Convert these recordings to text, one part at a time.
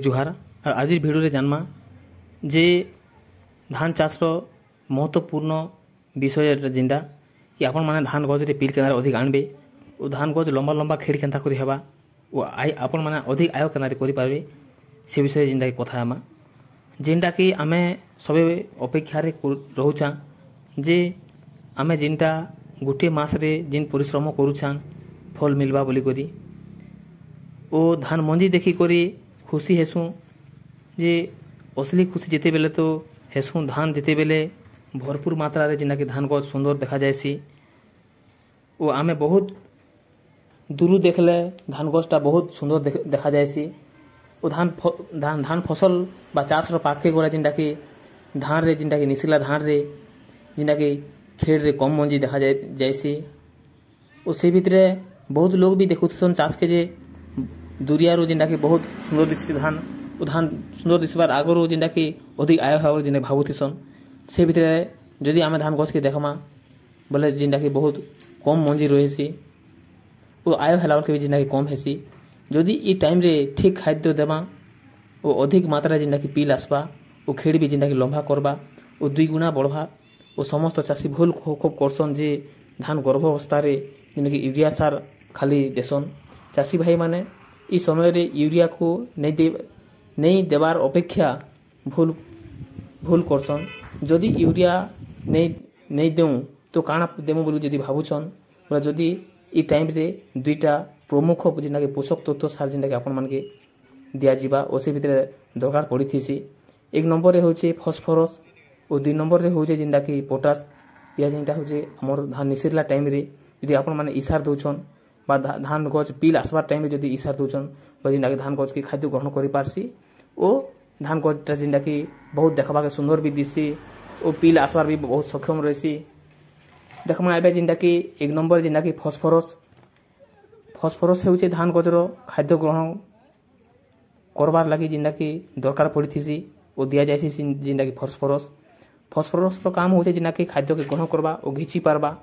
जुहार। आज भिडियो जानमा जे धान चाषर महत्वपूर्ण विषय जेनटा कि आपण मैंने धान गज पिल के अधिक आणबे और धान गज लंबा लंबा खेड़ केन्ता करी हेबा और आपण मैंने अधिक आय केन्ता करि पारबे से विषय जेनटा कथा आमा जेनटा कि आमे सबे अपेक्षा रे रहूछा जे आमे जेनटा गोटे मास रे जेन परिश्रम करूछान फल मिलबा बोली करी ओ धान मंजी देखी करी खुशी हेसुँ जे असली खुशी जिते बेले तो हेसुँ धान जिते बेले भरपूर मात्रा रे जेना कि धान गज सुंदर देखा जायसी ओ आमे बहुत दूर देखले धान गजटा बहुत सुंदर देखा जायसी ओ धान फसल बा चाष रो पाके गला जेनटा कि धान रे जेनटा कि निसिला धान रे जेनटा कि खेड़ रे कम मंजी देखा जायसी ओ से भितरे बहुत लोग भी देखुथसन चाष के जे दुरिया रो जेनटा कि बहुत सुंदर दिसती धान ओ धान सुंदर दिसबार आगरो जेनटा कि अधिक आय होबार जेने भाबुथिसन से भितरे जदि आमे धान गछ के देखमा बोले जेनटा कि बहुत कम मंजी रहिसी ओ आय होला के जेनटा कि कम हेसी जदि ई टाइम रे ठीक खाद्य देबा ओ अधिक मात्रा जेनटा कि पील आसबा ओ खेड़ भी जेनटा कि लंबा करबा ओ दुई गुणा बढ़बा ओ समस्त चाषी भूल खूब करसन जे धान गर्भ अवस्था रे जेनटा कि यूरिया सार खाली देसन चाषी भाई माने ई समय रे यूरिया को नहीं देवार अपेक्षा भूल करसन जदि यूरिया नहीं देऊँ तो काଣା देमु बोली जदि भाबुछन बोला जदि ई टाइम रे दुईटा प्रमुख जेना कि पोषक तत्व सार जेना कि आपण मान के दिया जीवा ओसे भितरे दरकार पड़ी थीसी एक नंबर रे होचे फास्फोरस और दुई नंबर रे होचे जेना कि पोटास या जेनटा होचे हमर धान निसिरला टाइम रे जदि आपण माने इसार दोछन बा धान गज पिल आसबार टाइम जदि इसार दोछन जेनटा कि धान गज के खाद्य ग्रहण करि पारसी ओ धान गजटा जेनटा कि बहुत देखबा के सुंदर भी दिसी ओ पिल आसबार भी बहुत सक्षम रहसी देखमा आबे जेनटा कि एक नंबर जेनटा कि फास्फोरस हेउचे धान गजर खाद्य ग्रहण करबार लागि जेनटा कि दरकार पड़िथिसी ओ दिया जायसी जेनटा कि फास्फोरस रो काम होचे जेनटा कि खाद्य के ग्रहण करबा ओ घिची पारबा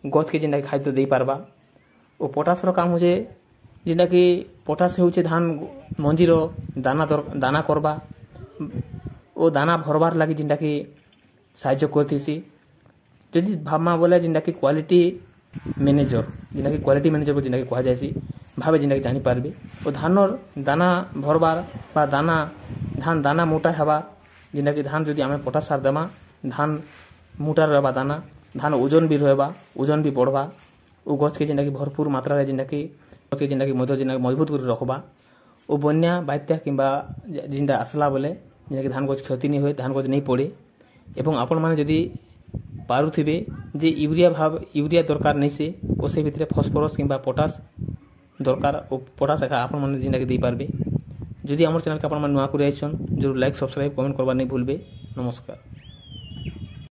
गज के जेनटा कि खाद्य देई पारबा ओ पोटास रो काम होचे जेनटा कि पोटास हेउचे धान मंजी रो दाना करबा ओ दाना भरबार लागि जेनटा कि साहाय्य करथिसी जदि भाबमा बोले जेनटा कि क्वालिटी मैनेजर जेनटा कि कहा जायसी भाबे जेनटा कि जानि पारबे ओ धानर दाना भरबार बा धान दाना मोटा हेबा जेनटा कि धान जदि आमे पोटास सार देमा धान मोटा रहबा दाना धान ओजन भी रहबा ओजन भी बढ़बा ओ गछ के जेनटा कि भरपूर मात्रा रे जेनटा कि गछ के जेनटा कि मजबूत कर रखबा ओ बन्या बात्या किंबा जेनटा आसला बोले जेनटा कि धान गछ क्षति नहीं होय धान गछ नहीं पड़े एवं आपण माने जदि पारुथिबे जे यूरिया दरकार नहीं से ओसे भितरे फास्फोरस किंबा पोटास दरकार ओ पोटास एका आपण माने जेनटा कि दे पारबे जदि हमर चैनल के आपण माने नुआ करे आइछन जरूर लाइक सब्सक्राइब कमेंट करबा नहीं भूलबे। नमस्कार।